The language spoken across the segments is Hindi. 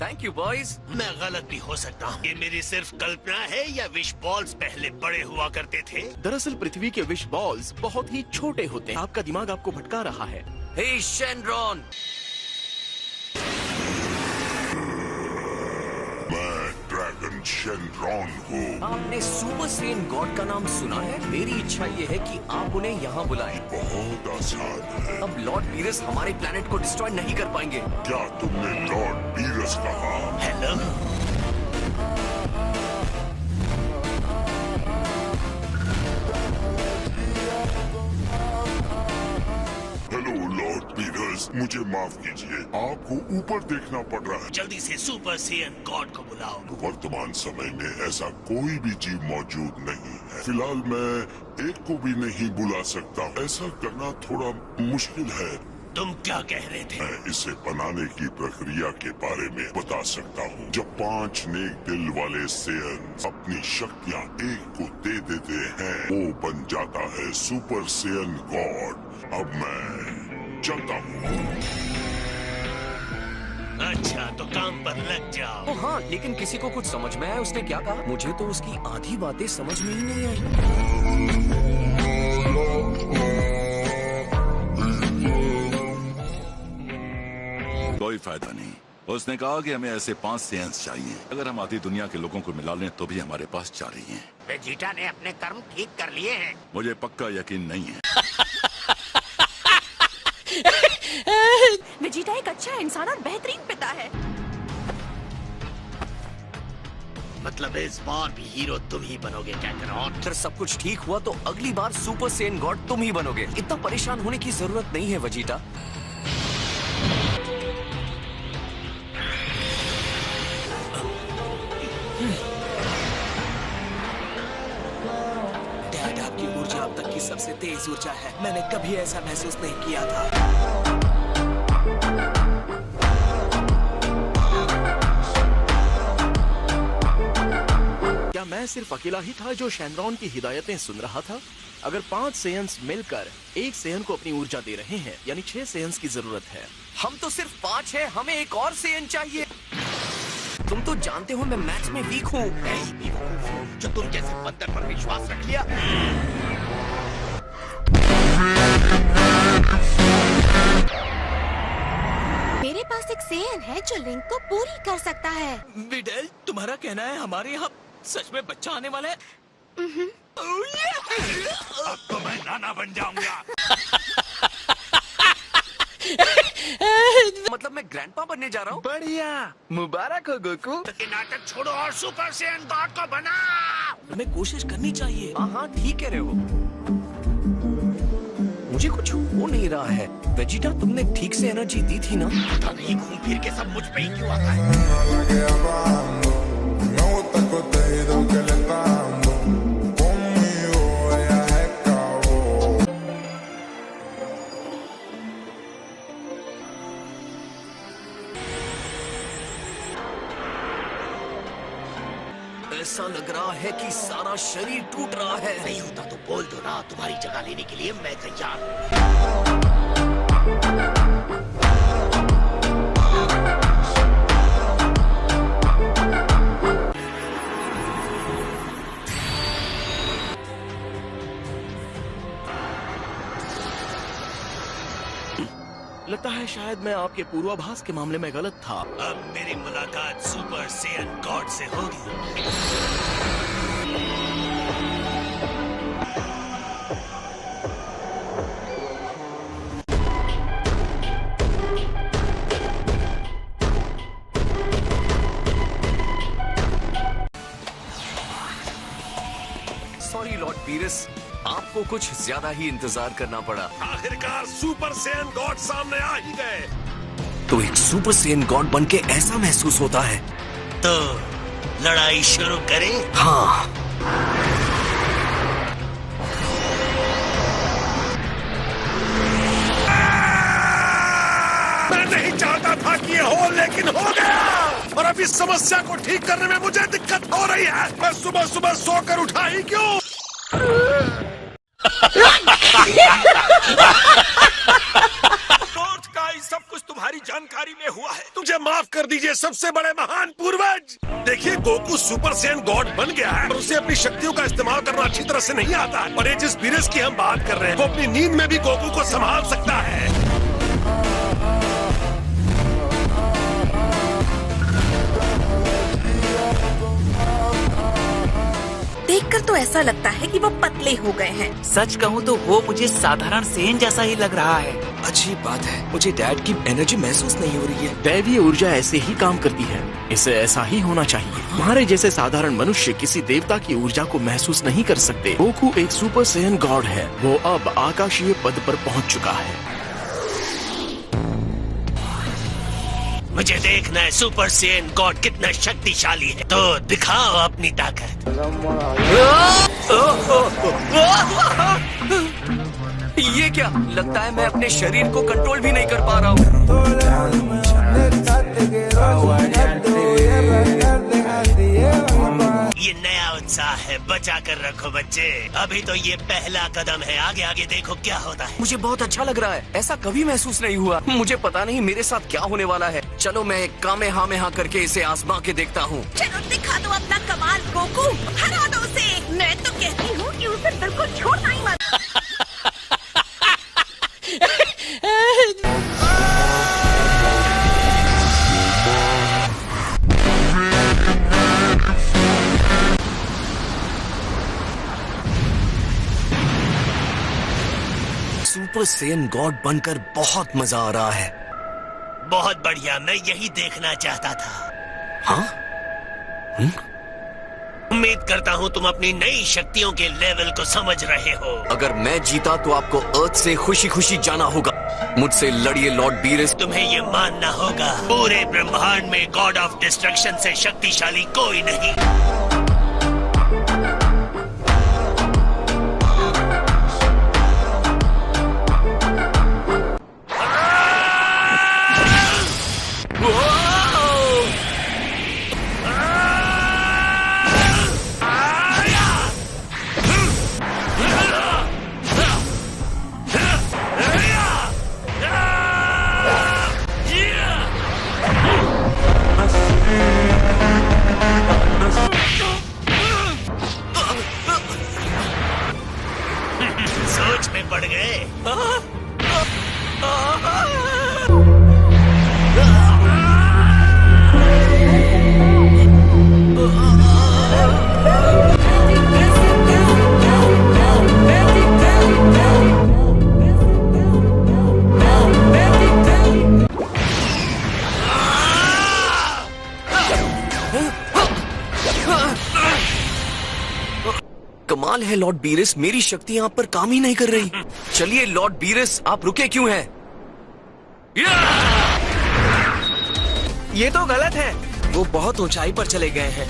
Thank you boys. मैं गलत भी हो सकता हूँ। ये मेरी सिर्फ कल्पना है या विश बॉल्स पहले बड़े हुआ करते थे? दरअसल पृथ्वी के विश बॉल्स बहुत ही छोटे होते हैं। आपका दिमाग आपको भटका रहा है। हे शेनरॉन, ड्रैगन शेनरॉन हूँ। आपने सुपर सेन गॉड का नाम सुना है? मेरी इच्छा ये है कि आप उन्हें यहाँ बुलाएं। बहुत आसान है। अब लॉर्ड बीरस हमारे प्लेनेट को डिस्ट्रॉय नहीं कर पाएंगे। क्या तुमने लॉर्ड बीरस कहा? हेलो, हेलो लॉर्ड बीरस, मुझे माफ कीजिए, आपको ऊपर देखना पड़ रहा है। जल्दी से सुपर सेयन गॉड को बुलाओ। वर्तमान समय में ऐसा कोई भी जीव मौजूद नहीं है। फिलहाल मैं एक को भी नहीं बुला सकता। ऐसा करना थोड़ा मुश्किल है। तुम क्या कह रहे थे? मैं इसे बनाने की प्रक्रिया के बारे में बता सकता हूँ। जब 5 नेक दिल वाले सेयन अपनी शक्तियाँ एक को दे देते हैं, वो बन जाता है सुपर सेयन गॉड। अब मैं चलता हूँ। अच्छा, तो काम पर लग जाओ। ओ हाँ, लेकिन किसी को कुछ समझ में आया उसने क्या कहा? मुझे तो उसकी आधी बातें समझ में ही नहीं आई। कोई फायदा नहीं। उसने कहा कि हमें ऐसे 5 सेयंस चाहिए। अगर हम आधी दुनिया के लोगों को मिला लें तो भी हमारे पास 4 ही हैं। वेजिटा ने अपने कर्म ठीक कर लिए हैं। मुझे पक्का यकीन नहीं है। वेजिटा एक अच्छा इंसान और बेहतरीन पिता है। मतलब इस बार भी हीरो तुम ही बनोगे कैकरॉट। अगर सब कुछ ठीक हुआ तो अगली बार सुपर सेन गॉड तुम ही बनोगे। इतना परेशान होने की जरूरत नहीं है वेजिटा। डैड, आपकी ऊर्जा अब तक की सबसे तेज ऊर्जा है। मैंने कभी ऐसा महसूस नहीं किया था। क्या मैं सिर्फ अकेला ही था जो शेनरॉन की हिदायतें सुन रहा था? अगर 5 सेयंस मिलकर एक सेयन को अपनी ऊर्जा दे रहे हैं, यानी 6 सेयंस की जरूरत है। हम तो सिर्फ 5 हैं, हमें एक और सेयन चाहिए। तुम तो जानते हो मैं मैच में वीक हूँ। जो तुम जैसे बंदर पर विश्वास रख लिया। मेरे पास एक सेयन है जो लिंक को पूरी कर सकता है। विडेल, तुम्हारा कहना है हमारे यहाँ सच में बच्चा आने वाला है? अब तो मैं नाना बन जाऊंगा। मतलब मैं ग्रैंडपा बनने जा रहा हूँ। बढ़िया, मुबारक हो गोकू। ये नाटक छोड़ो और सुपर सेयन गॉड को बना। हमें कोशिश करनी चाहिए। हाँ हाँ, ठीक कह रहे हो। मुझे कुछ हो नहीं रहा है। वेजिटा, तुमने ठीक से एनर्जी दी थी ना? पता नहीं घूम फिर के सब मुझ पे ही क्यों आता है। ऐसा लग रहा है कि सारा शरीर टूट रहा है। नहीं होता तो बोल दो ना, तुम्हारी जगह लेने के लिए मैं तैयार हूँ। लगता है शायद मैं आपके पूर्वाभास के मामले में गलत था। अब मेरी मुलाकात सुपर सेयन गॉड से होगी। सॉरी लॉर्ड बीरस, आपको कुछ ज्यादा ही इंतजार करना पड़ा। आखिरकार सुपर सेयन गॉड सामने आ ही गए। तो एक सुपर सेन गॉड बनके ऐसा महसूस होता है। तो लड़ाई शुरू करें? हाँ। मैं नहीं चाहता था कि ये हो, लेकिन हो गया। और अब इस समस्या को ठीक करने में मुझे दिक्कत हो रही है। मैं सुबह सुबह सोकर उठा ही क्यों? कोर्ट का सब कुछ तुम्हारा तुम्हारी जानकारी में हुआ है। मुझे माफ कर दीजिए सबसे बड़े महान पूर्वज। देखिए गोकू सुपर सैयन गॉड बन गया है और उसे अपनी शक्तियों का इस्तेमाल करना अच्छी तरह से नहीं आता है। और ये जिस बीरस की हम बात कर रहे हैं वो अपनी नींद में भी गोकू को संभाल सकता है। देखकर तो ऐसा लगता है कि वो पतले हो गए हैं। सच कहूँ तो वो मुझे साधारण सेन जैसा ही लग रहा है। अजीब बात है, मुझे डैड की एनर्जी महसूस नहीं हो रही है। दैवीय ऊर्जा ऐसे ही काम करती है, इसे ऐसा ही होना चाहिए। हमारे जैसे साधारण मनुष्य किसी देवता की ऊर्जा को महसूस नहीं कर सकते। गोकू एक सुपर सैयन गॉड है, वो अब आकाशीय पद पर पहुंच चुका है। मुझे देखना है सुपर सैयन गॉड कितना शक्तिशाली है, तो दिखाओ अपनी ताकत। ये क्या लगता है, मैं अपने शरीर को कंट्रोल भी नहीं कर पा रहा हूँ। ये नया उत्साह है, बचा कर रखो बच्चे। अभी तो ये पहला कदम है, आगे आगे देखो क्या होता है। मुझे बहुत अच्छा लग रहा है, ऐसा कभी महसूस नहीं हुआ। मुझे पता नहीं मेरे साथ क्या होने वाला है। चलो मैं कामेहामेहा करके इसे आजमा के देखता हूँ। चलो दिखा दो अपना कमाल गोकू, हरा दो उसे। मैं तो कहती हूँ कि उसे बिल्कुल छोड़ना ही मत। सुपर सैयन गॉड बनकर बहुत मजा आ रहा है। बहुत बढ़िया, मैं यही देखना चाहता था। हाँ? उम्मीद करता हूँ तुम अपनी नई शक्तियों के लेवल को समझ रहे हो। अगर मैं जीता तो आपको अर्थ से खुशी खुशी जाना होगा। मुझसे लड़िए लॉर्ड बीरस। तुम्हें ये मानना होगा पूरे ब्रह्मांड में गॉड ऑफ डिस्ट्रक्शन से शक्तिशाली कोई नहीं। सोच में पड़ गए। कमाल है लॉर्ड बीरस, मेरी शक्ति यहाँ पर काम ही नहीं कर रही। चलिए लॉर्ड बीरस, आप रुके क्यों हैं? ये तो गलत है। वो बहुत ऊंचाई पर चले गए हैं।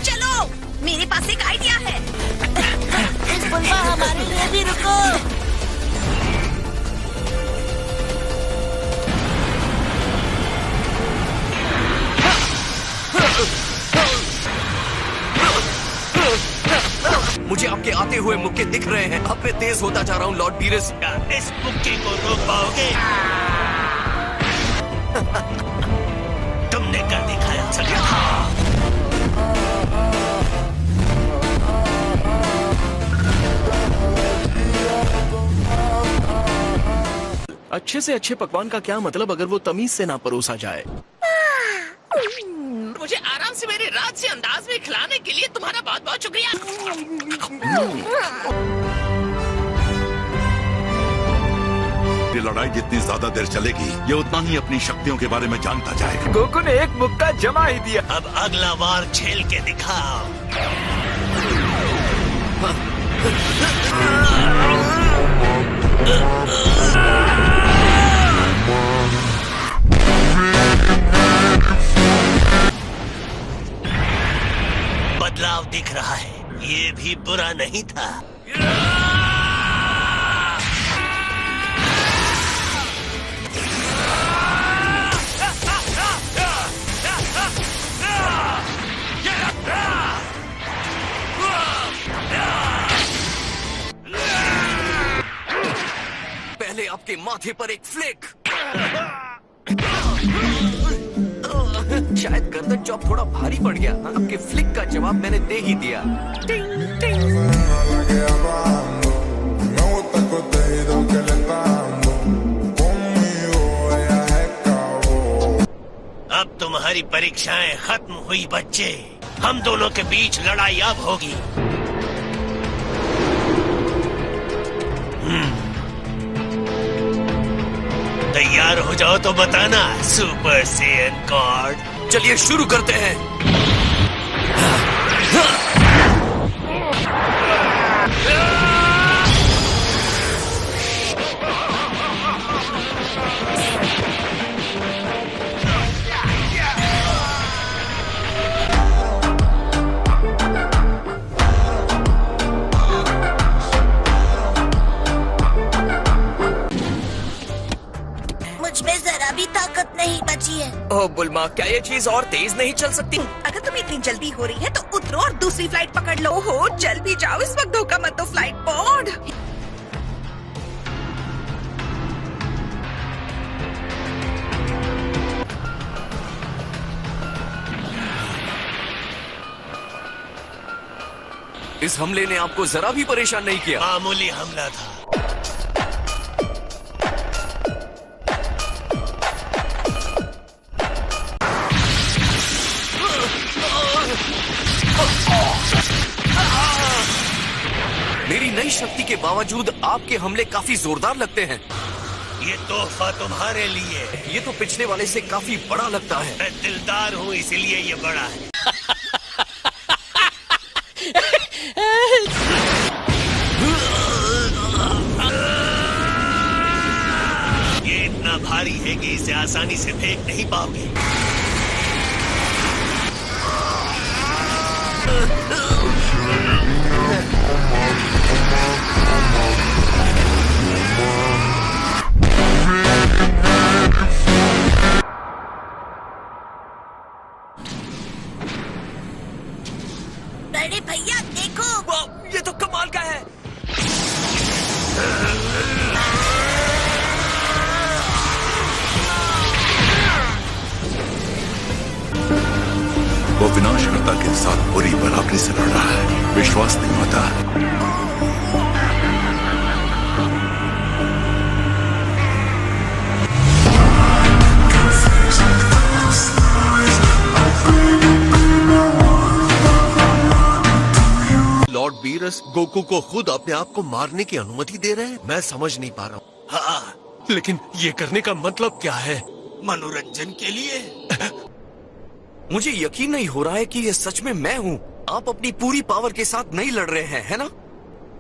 चलो मेरे पास एक आइडिया है। बुलबा हमारे लिए भी रुको। मुझे आपके आते हुए मुक्के दिख रहे हैं। अब मैं तेज होता जा रहा हूँ लॉर्ड बीरस। इस मुक्के को रोक पाओगे? तुमने कर दिखाया सका। अच्छे से अच्छे पकवान का क्या मतलब अगर वो तमीज से ना परोसा जाए। मुझे आराम से मेरे राज से अंदाज में खिलाने के लिए तुम्हारा बहुत बहुत शुक्रिया। ये लड़ाई जितनी ज्यादा देर चलेगी, ये उतना ही अपनी शक्तियों के बारे में जानता जाएगा। गोकू ने एक मुक्का जमा ही दिया। अब अगला वार झेल के दिखाओ। बदलाव दिख रहा है, ये भी बुरा नहीं था। पहले आपके माथे पर एक फ्लिक। शायद गर्दन चॉप थोड़ा भारी पड़ गया। आपके फ्लिक का जवाब मैंने दे ही दिया। टिंग टिंग। अब तुम्हारी परीक्षाएं खत्म हुई बच्चे। हम दोनों के बीच लड़ाई अब होगी। तैयार हो जाओ तो बताना सुपर सैयन गॉड। चलिए शुरू करते हैं। मुझमें जरा भी ताकत नहीं बची है। ओह बुल्मा, क्या ये चीज और तेज नहीं चल सकती? अगर तुम्हें इतनी जल्दी हो रही है तो उतरो और दूसरी फ्लाइट पकड़ लो। हो चल भी जाओ, इस वक्त धोखा मत दो फ्लाइट बोर्ड। इस हमले ने आपको जरा भी परेशान नहीं किया? मामूली हमला था। मेरी नई शक्ति के बावजूद आपके हमले काफी जोरदार लगते हैं। ये तोहफा तुम्हारे लिए। ये तो पिछले वाले से काफी बड़ा लगता है। मैं दिलदार हूँ इसीलिए ये बड़ा है। ये इतना भारी है कि इसे आसानी से फेंक नहीं पाओगे। बड़े भैया देखो। वाह, ये तो कमाल का है। वो विनाशकर्ता के साथ पूरी बराबरी से लड़ रहा है। विश्वास नहीं होता। लॉर्ड बीरस गोकू को खुद अपने आप को मारने की अनुमति दे रहे हैं। मैं समझ नहीं पा रहा हूँ। हाँ, लेकिन ये करने का मतलब क्या है? मनोरंजन के लिए। मुझे यकीन नहीं हो रहा है कि ये सच में मैं हूँ। आप अपनी पूरी पावर के साथ नहीं लड़ रहे हैं, है ना?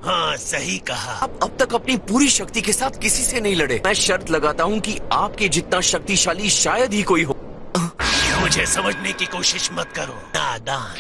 हाँ, सही कहा। आप अब तक अपनी पूरी शक्ति के साथ किसी से नहीं लड़े। मैं शर्त लगाता हूँ कि आपके जितना शक्तिशाली शायद ही कोई हो। मुझे समझने की कोशिश मत करो, नादान।